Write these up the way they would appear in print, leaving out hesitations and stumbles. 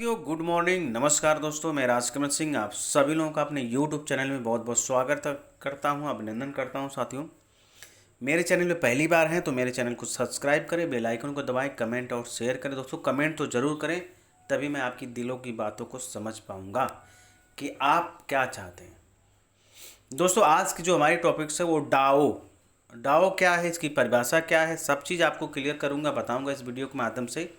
Good morning, नमस्कार दोस्तों। मैं राजकमल सिंह आप सभी लोगों का अपने यूट्यूब चैनल में बहुत बहुत स्वागत करता हूं, अभिनंदन करता हूं। साथियों, मेरे चैनल में पहली बार हैं तो मेरे चैनल को सब्सक्राइब करें, बेल आइकन को दबाएं, कमेंट और शेयर करें। दोस्तों, कमेंट तो ज़रूर करें, तभी मैं आपकी दिलों की बातों को समझ पाऊँगा कि आप क्या चाहते हैं। दोस्तों, आज की जो हमारी टॉपिक्स है वो डाओ क्या है, इसकी परिभाषा क्या है, सब चीज़ आपको क्लियर करूँगा, बताऊँगा इस वीडियो के माध्यम से।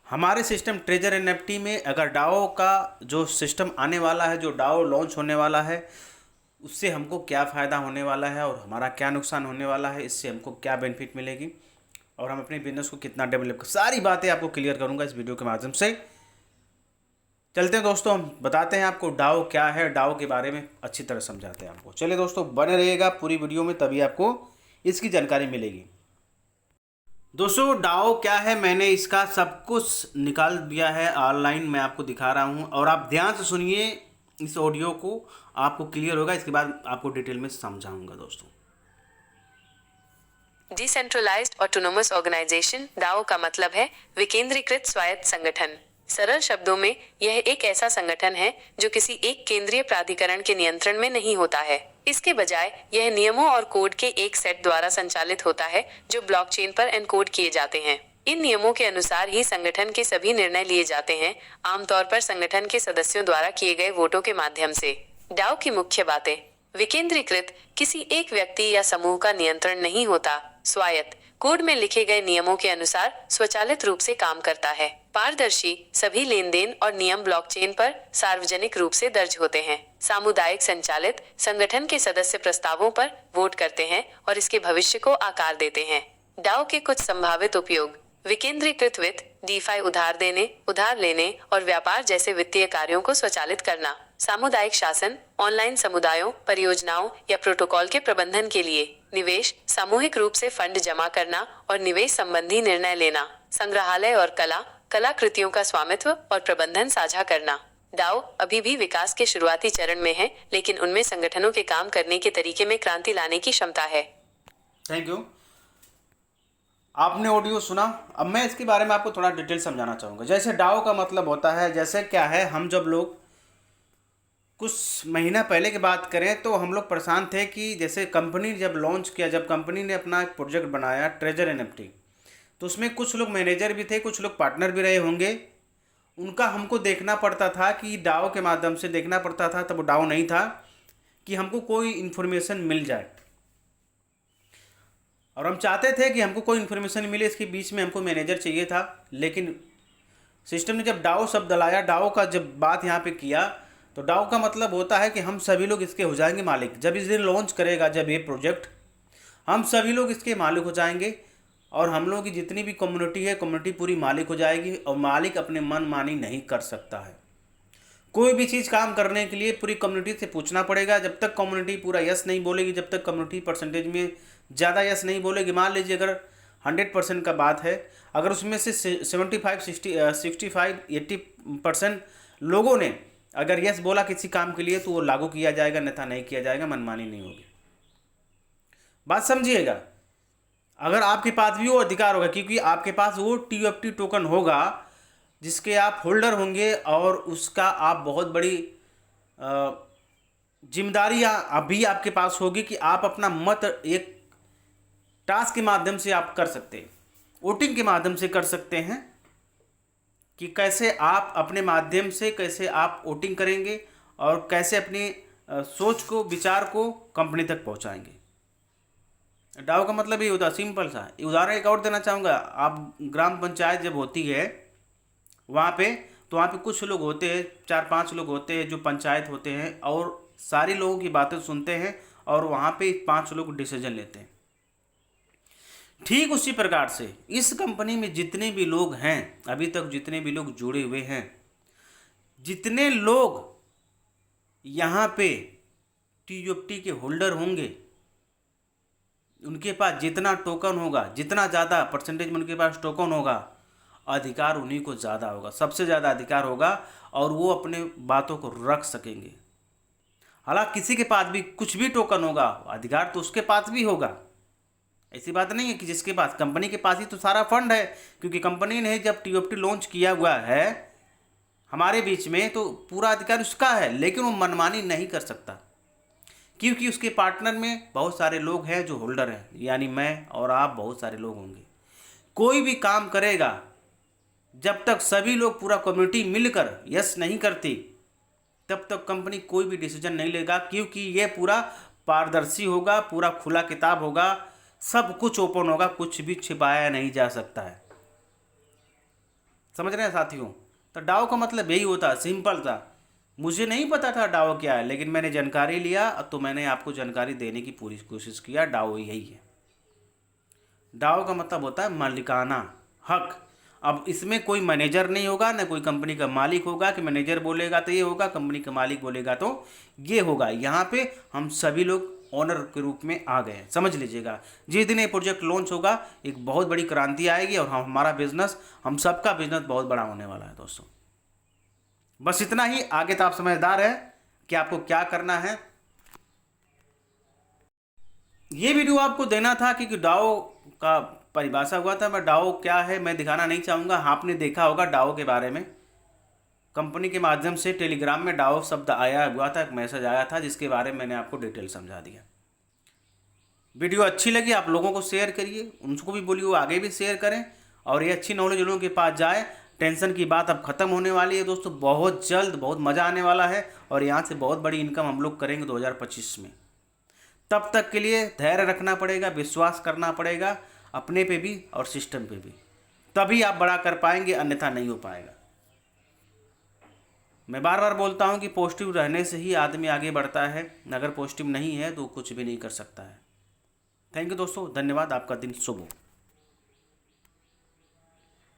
हमारे सिस्टम ट्रेजर एनएफटी में अगर डाओ का जो सिस्टम आने वाला है, जो डाओ लॉन्च होने वाला है, उससे हमको क्या फ़ायदा होने वाला है और हमारा क्या नुकसान होने वाला है, इससे हमको क्या बेनिफिट मिलेगी और हम अपने बिजनेस को कितना डेवलप कर, सारी बातें आपको क्लियर करूंगा इस वीडियो के माध्यम से। चलते हैं दोस्तों, हम बताते हैं आपको डाओ क्या है, डाओ के बारे में अच्छी तरह समझाते हैं आपको। चलिए दोस्तों, बने रहिएगा पूरी वीडियो में, तभी आपको इसकी जानकारी मिलेगी। दोस्तों, डाओ क्या है, मैंने इसका सब कुछ निकाल दिया है ऑनलाइन, मैं आपको दिखा रहा हूं और आप ध्यान से सुनिए इस ऑडियो को, आपको क्लियर होगा। इसके बाद आपको डिटेल में समझाऊंगा। दोस्तों, डिसेंट्रलाइज्ड ऑटोनोमस ऑर्गेनाइजेशन, डाओ का मतलब है विकेंद्रीकृत स्वायत्त संगठन। सरल शब्दों में यह एक ऐसा संगठन है जो किसी एक केंद्रीय प्राधिकरण के नियंत्रण में नहीं होता है। इसके बजाय यह नियमों और कोड के एक सेट द्वारा संचालित होता है जो ब्लॉकचेन पर एनकोड किए जाते हैं। इन नियमों के अनुसार ही संगठन के सभी निर्णय लिए जाते हैं, आमतौर पर संगठन के सदस्यों द्वारा किए गए वोटों के माध्यम से। डाओ की मुख्य बातें: विकेंद्रीकृत, किसी एक व्यक्ति या समूह का नियंत्रण नहीं होता। स्वायत्त, कोड में लिखे गए नियमों के अनुसार स्वचालित रूप से काम करता है। पारदर्शी, सभी लेन देन और नियम ब्लॉकचेन पर सार्वजनिक रूप से दर्ज होते हैं। सामुदायिक संचालित, संगठन के सदस्य प्रस्तावों पर वोट करते हैं और इसके भविष्य को आकार देते हैं। डाओ के कुछ संभावित उपयोग: विकेंद्रीकृत वित्त, डीफाई, उधार देने, उधार लेने और व्यापार जैसे वित्तीय कार्यों को स्वचालित करना। सामुदायिक शासन, ऑनलाइन समुदायों, परियोजनाओं या प्रोटोकॉल के प्रबंधन के लिए। निवेश, सामूहिक रूप से फंड जमा करना और निवेश संबंधी निर्णय लेना। संग्रहालय और कलाकृतियों का स्वामित्व और प्रबंधन साझा करना। डाओ अभी भी विकास के शुरुआती चरण में है, लेकिन उनमें संगठनों के काम करने के तरीके में क्रांति लाने की क्षमता है। Thank you. आपने ऑडियो सुना, अब मैं इसके बारे में आपको थोड़ा डिटेल समझाना चाहूँगा। जैसे डाओ का मतलब होता है, जैसे क्या है, हम जब लोग कुछ महीना पहले की बात करें तो हम लोग परेशान थे कि जैसे कंपनी जब लॉन्च किया, जब कंपनी ने अपना एक प्रोजेक्ट बनाया ट्रेजर एनएफटी, तो उसमें कुछ लोग मैनेजर भी थे, कुछ लोग पार्टनर भी रहे होंगे। उनका हमको देखना पड़ता था कि डाओ के माध्यम से देखना पड़ता था, तब डाओ नहीं था, कि हमको कोई इन्फॉर्मेशन मिल जाए और हम चाहते थे कि हमको कोई इन्फॉर्मेशन मिले, इसके बीच में हमको मैनेजर चाहिए था। लेकिन सिस्टम ने जब डाओ शब्द लाया, डाओ का जब बात यहाँ पे किया, तो डाओ का मतलब होता है कि हम सभी लोग इसके हो जाएंगे मालिक। जब इस दिन लॉन्च करेगा, जब ये प्रोजेक्ट, हम सभी लोग इसके मालिक हो जाएंगे और हम लोगों की जितनी भी कम्युनिटी है, कम्युनिटी पूरी मालिक हो जाएगी। और मालिक अपने मन मानी नहीं कर सकता है। कोई भी चीज़ काम करने के लिए पूरी कम्युनिटी से पूछना पड़ेगा। जब तक कम्युनिटी पूरा यस नहीं बोलेगी, जब तक कम्युनिटी परसेंटेज में ज़्यादा यस नहीं बोलेगी, मान लीजिए अगर 100% का बात है, अगर उसमें से 75, 65, 80% लोगों ने अगर यस बोला किसी काम के लिए, तो वो लागू किया जाएगा, अन्यथा नहीं किया जाएगा, मनमानी नहीं होगी। बात समझिएगा। अगर आपके पास भी वो अधिकार होगा, क्योंकि आपके पास वो TUFT टोकन होगा जिसके आप होल्डर होंगे और उसका आप बहुत बड़ी जिम्मेदारी अभी आपके पास होगी कि आप अपना मत एक टास्क के माध्यम से आप कर सकते हैं, वोटिंग के माध्यम से कर सकते हैं, कि कैसे आप अपने माध्यम से कैसे आप वोटिंग करेंगे और कैसे अपनी सोच को, विचार को कंपनी तक पहुंचाएंगे। डाओ का मतलब ये होता, सिंपल सा उदाहरण एक और देना चाहूँगा। आप ग्राम पंचायत जब होती है वहाँ पे, तो वहाँ पे कुछ लोग होते हैं, 4-5 लोग होते हैं जो पंचायत होते हैं और सारी लोगों की बातें सुनते हैं और वहाँ पे 5 लोग डिसीजन लेते हैं। ठीक उसी प्रकार से इस कंपनी में जितने भी लोग हैं, अभी तक जितने भी लोग जुड़े हुए हैं, जितने लोग यहाँ पे TUFT के होल्डर होंगे, उनके पास जितना टोकन होगा, जितना ज़्यादा परसेंटेज में उनके पास टोकन होगा, अधिकार उन्हीं को ज़्यादा होगा, सबसे ज़्यादा अधिकार होगा और वो अपने बातों को रख सकेंगे। हालांकि किसी के पास भी कुछ भी टोकन होगा, अधिकार तो उसके पास भी होगा। ऐसी बात नहीं है कि जिसके पास, कंपनी के पास ही तो सारा फंड है, क्योंकि कंपनी ने जब TUFT लॉन्च किया हुआ है हमारे बीच में तो पूरा अधिकार उसका है, लेकिन वो मनमानी नहीं कर सकता, क्योंकि उसके पार्टनर में बहुत सारे लोग हैं जो होल्डर हैं, यानी मैं और आप बहुत सारे लोग होंगे। कोई भी काम करेगा जब तक सभी लोग पूरा कम्युनिटी मिलकर यस नहीं करती, तब तक कंपनी कोई भी डिसीजन नहीं लेगा, क्योंकि ये पूरा पारदर्शी होगा, पूरा खुला किताब होगा, सब कुछ ओपन होगा, कुछ भी छिपाया नहीं जा सकता है। समझ रहे हैं साथियों? तो डाओ का मतलब यही होता, सिंपल था। मुझे नहीं पता था डाओ क्या है, लेकिन मैंने जानकारी लिया तो मैंने आपको जानकारी देने की पूरी कोशिश किया। डाओ यही है। डाओ का मतलब होता है मालिकाना हक। अब इसमें कोई मैनेजर नहीं होगा, ना कोई कंपनी का मालिक होगा कि मैनेजर बोलेगा तो ये होगा, कंपनी का मालिक बोलेगा तो ये होगा। यहाँ पे हम सभी लोग ओनर के रूप में आ गए हैं। समझ लीजिएगा, जिस दिन ये प्रोजेक्ट लॉन्च होगा एक बहुत बड़ी क्रांति आएगी और हमारा बिजनेस, हम सबका बिजनेस बहुत बड़ा होने वाला है दोस्तों। बस इतना ही। आगे तो आप समझदार हैं कि आपको क्या करना है। ये वीडियो आपको देना था क्योंकि डाओ का परिभाषा हुआ था। मैं डाओ क्या है मैं दिखाना नहीं चाहूँगा। आपने देखा होगा डाओ के बारे में, कंपनी के माध्यम से टेलीग्राम में डाओ शब्द आया हुआ था, एक मैसेज आया था जिसके बारे में मैंने आपको डिटेल समझा दिया। वीडियो अच्छी लगी आप लोगों को शेयर करिए, उनको भी बोलिए वो आगे भी शेयर करें और ये अच्छी नॉलेज लोगों के पास जाए। टेंशन की बात अब खत्म होने वाली है दोस्तों, बहुत जल्द बहुत मज़ा आने वाला है और यहाँ से बहुत बड़ी इनकम हम लोग करेंगे 2025 में। तब तक के लिए धैर्य रखना पड़ेगा, विश्वास करना पड़ेगा अपने पे भी और सिस्टम पे भी, तभी आप बड़ा कर पाएंगे, अन्यथा नहीं हो पाएगा। मैं बार बार बोलता हूँ कि पॉजिटिव रहने से ही आदमी आगे बढ़ता है, अगर पॉजिटिव नहीं है तो कुछ भी नहीं कर सकता है। थैंक यू दोस्तों, धन्यवाद। आपका दिन शुभ हो।